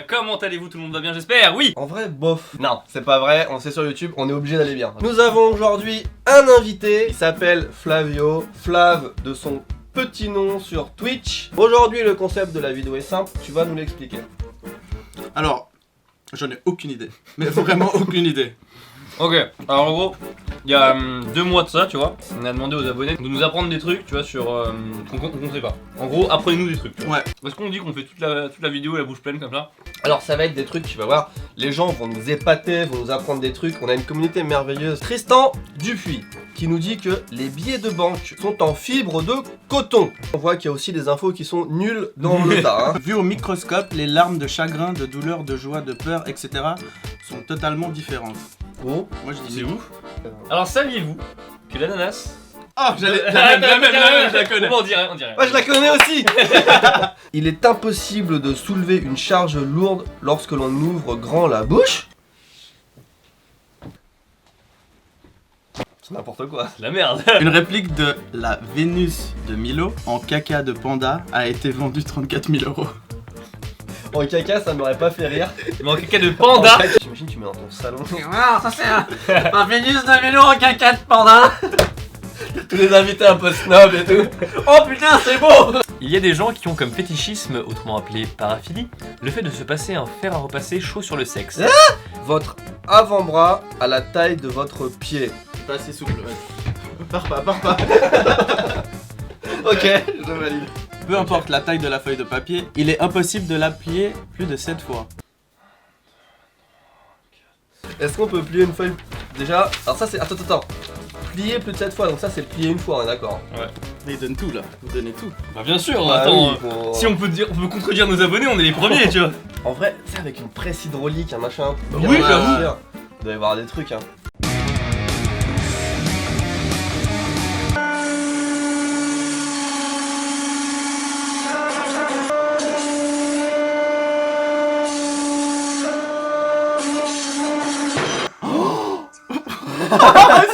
comment allez-vous? Tout le monde va bien, j'espère? Oui. En vrai, bof. Non, c'est pas vrai, on sait sur YouTube, on est obligé d'aller bien. Nous avons aujourd'hui un invité, il s'appelle Flavio. Flav de son petit nom sur Twitch. Aujourd'hui, le concept de la vidéo est simple, tu vas nous l'expliquer. Alors, j'en ai aucune idée, mais vraiment aucune idée. Ok, alors en gros, il y a 2 mois de ça, tu vois, on a demandé aux abonnés de nous apprendre des trucs, tu vois, sur qu'on sait pas. En gros, apprenez-nous des trucs. Tu vois. Ouais. Parce qu'on dit qu'on fait toute la vidéo la bouche pleine comme ça. Alors ça va être des trucs, tu vas voir, les gens vont nous épater, vont nous apprendre des trucs. On a une communauté merveilleuse. Tristan Dupuis qui nous dit que les billets de banque sont en fibre de coton. On voit qu'il y a aussi des infos qui sont nulles dans le tas. Hein. Vu au microscope, les larmes de chagrin, de douleur, de joie, de peur, etc. sont totalement différentes. Oh, Moi je dis C'est ouf. Alors saviez-vous que l'ananas... Oh, la même, je la connais. On dirait. ouais, je la connais aussi. Il est impossible de soulever une charge lourde lorsque l'on ouvre grand la bouche. C'est n'importe quoi. C'est la merde. Une réplique de la Vénus de Milo en caca de panda a été vendue 34 000 €. En caca, ça m'aurait pas fait rire. Mais en caca de panda. J'imagine tu mets dans ton salon. Ah, ça c'est un Vénus de Milo en caca de panda. Tous les invités un peu snob et tout. Oh putain, c'est beau. Il y a des gens qui ont comme fétichisme, autrement appelé paraphilie, le fait de se passer un fer à repasser chaud sur le sexe. Votre avant-bras à la taille de votre pied. Pas assez souple, ouais. Pars pas. Ok, je valide. Peu importe la taille de la feuille de papier, il est impossible de la plier plus de 7 fois. Est-ce qu'on peut plier une feuille déjà? Alors ça c'est... Attends. Plier plus de 7 fois, donc ça c'est plier une fois, on est d'accord. Ouais. Mais il donne tout là, vous donnez tout. Bah bien sûr, Ah attends. oui, faut- Si on peut contredire nos abonnés, on est les premiers, tu vois. En vrai, c'est avec une presse hydraulique, un machin... Oui, j'avoue. Il doit y avoir des trucs, hein.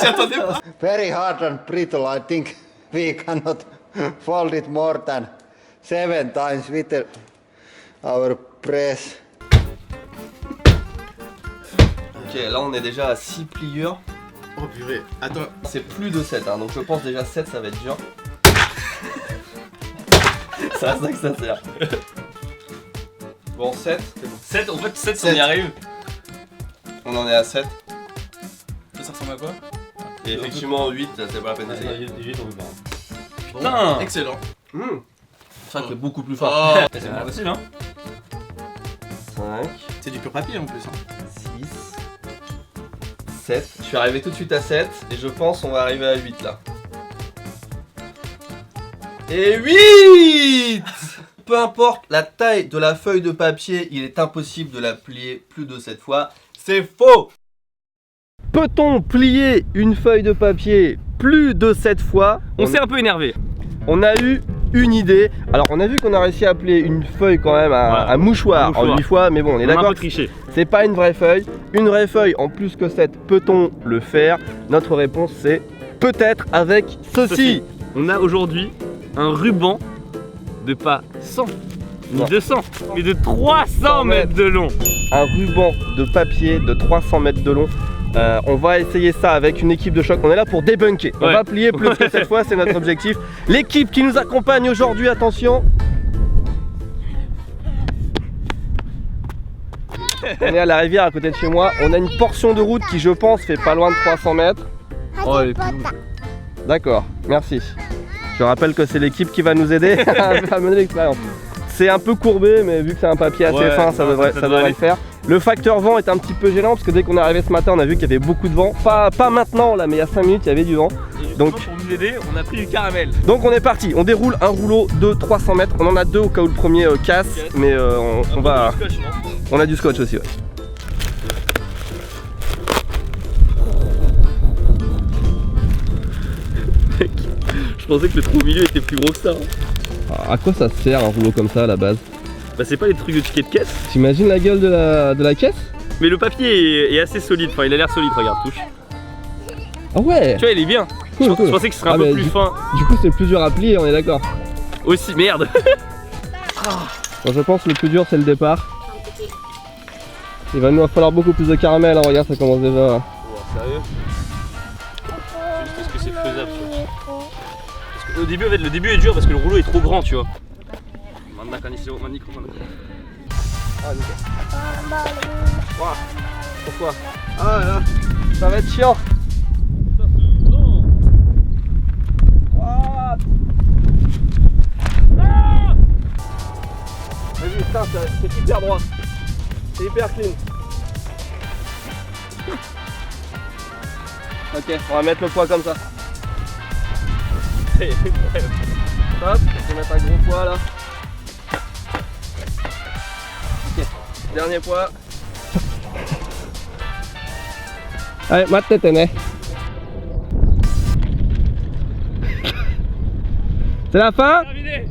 S'y attendait pas. Very hard and brittle. I think we cannot fold it more than 7 times with our press. Ok, là on est déjà à 6 pliures. Oh purée, attends. C'est plus de 7, hein, donc je pense déjà 7 ça va être dur. C'est à ça que ça sert. Bon, 7, c'est bon. 7, en fait, 7 on Sept. y arrive. On en est à 7. Ça ressemble à quoi? Et effectivement 8, c'est pas la peine d'essayer. Putain. Excellent. C'est vrai que c'est beaucoup plus fort. Oh. C'est pas facile, hein. 5, C'est du pur papier en plus. Hein. 6, 7. Je suis arrivé tout de suite à 7 et je pense on va arriver à 8 là. Et 8. Peu importe la taille de la feuille de papier, il est impossible de la plier plus de 7 fois. C'est faux. Peut-on plier une feuille de papier plus de 7 fois? On s'est un peu énervé. On a eu une idée. Alors on a vu qu'on a réussi à plier une feuille quand même, un mouchoir en 8 fois, mais bon on est On a un d'accord. peu triché. C'est pas une vraie feuille. Une vraie feuille en plus que 7, peut-on le faire? Notre réponse c'est peut-être avec ceci. On a aujourd'hui un ruban de pas 100, ni Non. 200, mais de 300 mètres de long. Un ruban de papier de 300 mètres de long. On va essayer ça avec une équipe de choc. On est là pour débunker. On Ouais. va plier plus que cette fois, c'est notre objectif. L'équipe qui nous accompagne aujourd'hui, attention. On est à la rivière à côté de chez moi. On a une portion de route qui, je pense, fait pas loin de 300 mètres. Oh, elle est plus lourde. D'accord, merci. Je rappelle que c'est l'équipe qui va nous aider à mener l'expérience. C'est un peu courbé, mais vu que c'est un papier assez Ouais, fin, ça devrait aller. le faire. Le facteur vent est un petit peu gênant parce que dès qu'on est arrivé ce matin, on a vu qu'il y avait beaucoup de vent. Pas maintenant là, mais il y a 5 minutes, il y avait du vent. Donc Donc- pour nous aider, on a pris du caramel. Donc on est parti, on déroule un rouleau de 300 mètres. On en a 2 au cas où le premier casse, mais on va. On a du scotch aussi, ouais. Je pensais que le trou au milieu était plus gros que ça. À quoi ça sert un rouleau comme ça à la base? Bah c'est pas les trucs de ticket de caisse. T'imagines la gueule de la caisse? Mais le papier est assez solide, enfin il a l'air solide, regarde, touche. Ah ouais. Tu vois, il est bien. Cool, Je cool. pensais que ce serait un Ah, peu mais plus fin. Du coup c'est le plus dur à plier, on est d'accord. Aussi, merde. Bon, je pense que le plus dur c'est le départ. Il va nous falloir beaucoup plus de caramel, hein. Regarde, ça commence déjà. Oh, sérieux? Juste est-ce que c'est faisable, tu vois? Parce que au début, en fait, le début est dur parce que le rouleau est trop grand, tu vois. Maintenant, quand il s'est au micro, Ah, nickel. Wow. Pourquoi? Ah là, ça va être chiant. What? Ah, vas-y, putain, c'est hyper droit. C'est hyper clean. Ok, on va mettre le poids comme ça. Hop, je vais mettre un gros poids là. Ok, dernier poids. Allez, mate tenez. C'est la fin? Terminé.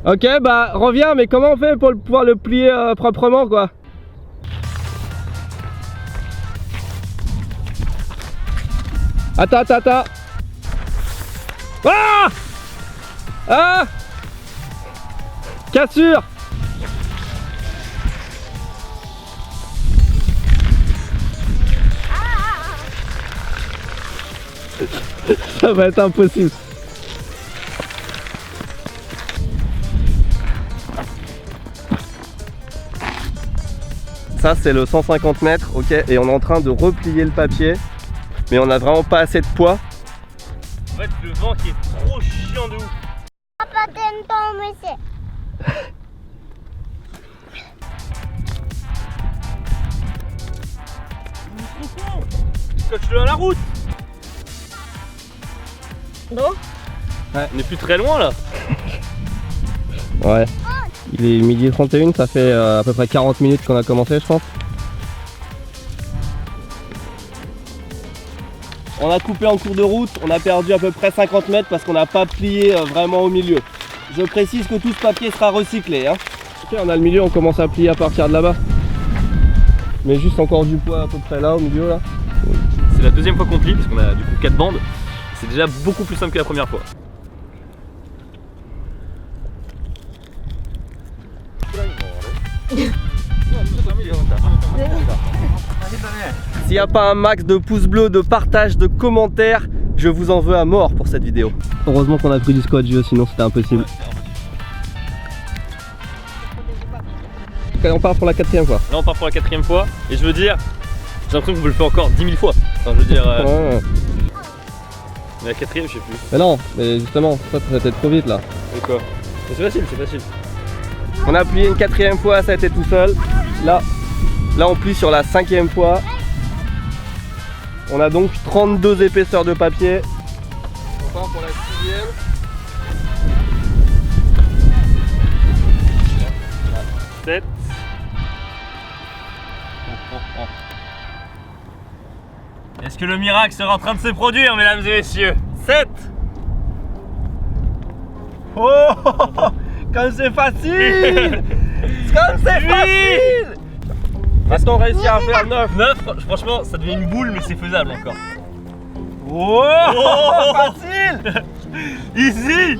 Ok, bah reviens, mais comment on fait pour pouvoir le plier proprement quoi? Attends. Ah! Ah! Cassure! Ça va être impossible. Ça c'est le 150 mètres, ok, et on est en train de replier le papier, mais on n'a vraiment pas assez de poids. En fait, le vent qui est trop chiant de ouf. Scotche-le à la route. Non? Ouais. On est plus très loin là. Ouais. Il est 12h31, ça fait à peu près 40 minutes qu'on a commencé je pense. On a coupé en cours de route, on a perdu à peu près 50 mètres parce qu'on n'a pas plié vraiment au milieu. Je précise que tout ce papier sera recyclé. Hein. Ok, on a le milieu, on commence à plier à partir de là-bas. Mais juste encore du poids à peu près là, au milieu là. C'est la deuxième fois qu'on plie parce qu'on a du coup 4 bandes. C'est déjà beaucoup plus simple que la première fois. S'il n'y a pas un max de pouces bleus, de partage, de commentaires, je vous en veux à mort pour cette vidéo. Heureusement qu'on a pris du scotch, sinon c'était impossible. On part pour la 4ème fois. Là on part pour la 4ème fois et je veux dire, j'ai l'impression qu'on peut le faire encore 10 000 fois. Enfin je veux dire, Ouais. mais la 4ème je sais plus. Mais non, mais justement, ça va être trop vite là. C'est quoi? Mais c'est facile, c'est facile. On a plié une 4ème fois, ça a été tout seul. Là on plie sur la 5ème fois. On a donc 32 épaisseurs de papier. On part pour la 6ème. Sept. Est-ce que le miracle sera en train de se produire, mesdames et messieurs? 7. Oh, comme c'est facile. Comme c'est facile. Maintenant on réussit à faire 9. 9, franchement, ça devient une boule, mais c'est faisable encore. Oh, facile. Easy.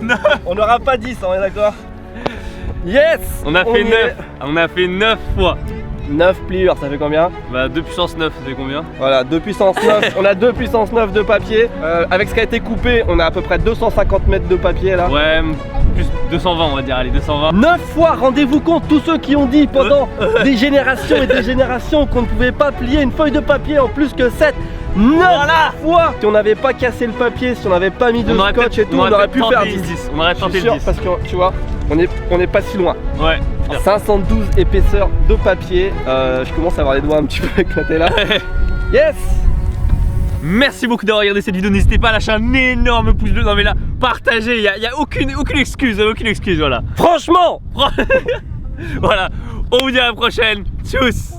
9. On n'aura pas 10, on est d'accord? Yes. On a fait y 9. est. On a fait 9 fois. 9 pliures, ça fait combien? Bah 2 puissance 9, ça fait combien? Voilà, 2 puissance 9. On a 2 puissance 9 de papier. Avec ce qui a été coupé, on a à peu près 250 mètres de papier là. Ouais, plus 220 on va dire, allez 220. 9 fois, rendez-vous compte, tous ceux qui ont dit pendant des générations et des générations qu'on ne pouvait pas plier une feuille de papier en plus que 7. 9 fois. Si on n'avait pas cassé le papier, si on n'avait pas mis de scotch et tout, on aurait pu faire 10. On aurait Je tenté suis le sûr, 10. parce que tu vois, on est pas si loin. Ouais. 512 épaisseurs de papier. Je commence à avoir les doigts un petit peu éclatés là. Yes. Merci beaucoup d'avoir regardé cette vidéo, n'hésitez pas à lâcher un énorme pouce bleu, non mais là, partagez, il y a aucune excuse, voilà. Franchement. Voilà, on vous dit à la prochaine, tchuss.